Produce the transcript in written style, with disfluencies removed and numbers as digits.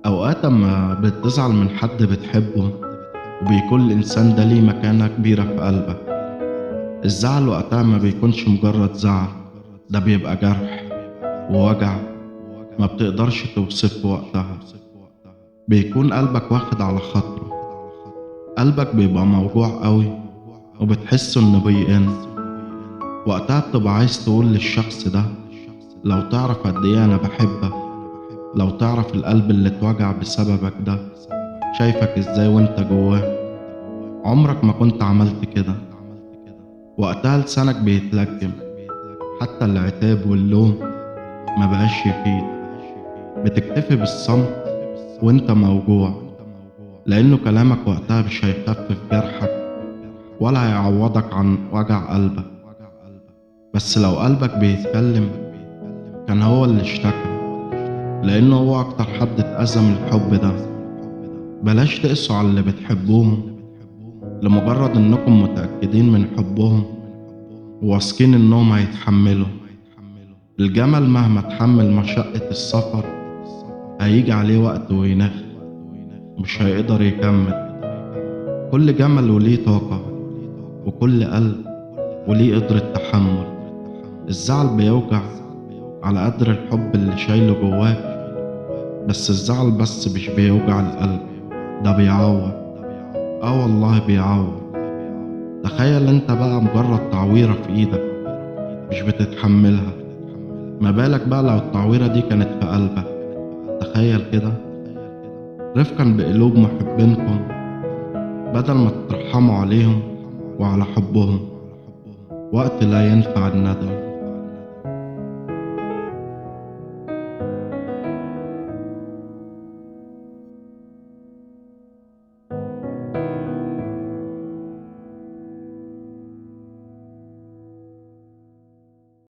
أوقات أما بتزعل من حد بتحبه وبيكون الإنسان ده ليه مكانة كبيرة في قلبك. الزعل وقتها ما بيكونش مجرد زعل، ده بيبقى جرح ووجع ما بتقدرش توصفه وقتها. بيكون قلبك واخد على خاطره، قلبك بيبقى موجوع قوي وبتحس إنه بيئن. وقتها بتبقى عايز تقول للشخص ده لو تعرف قد إيه أنا بحبك، لو تعرف القلب اللي اتوجع بسببك ده شايفك إزاي وإنت جواه. عمرك ما كنت عملت كده. وقتها لسانك بيتلجم، حتى العتاب واللوم ما بقاش يفيد. بتكتفي بالصمت وانت موجوع، لأنه كلامك وقتها مش هيخفف جرحك ولا هيعوضك عن وجع قلبك. بس لو قلبك بيتكلم كان هو اللي اشتكى، لأنه هو أكتر حد اتأذى من الحب ده. بلاش تقسوا على اللي بتحبوهم لمجرد إنكم متأكدين من حبهم وواثقين إنهم هيتحملوا. الجمل مهما تحمل مشقة السفر هيجي عليه وقت وينخ، مش هيقدر يكمل. كل جمل وليه طاقة، وكل قلب وليه قدرة تحمل. الزعل بيوجع على قدر الحب اللي شايله جواك، بس الزعل بس مش بيوجع القلب، ده بيعور. اه والله بيعور. تخيل انت بقى مجرد تعويرة في ايدك مش بتتحملها، ما بالك بقى لو التعويرة دي كانت في قلبك. تخيل كده، رفقا بقلوب محبينكم، بدل ما تترحموا عليهم وعلى حبهم وقت لا ينفع الندم.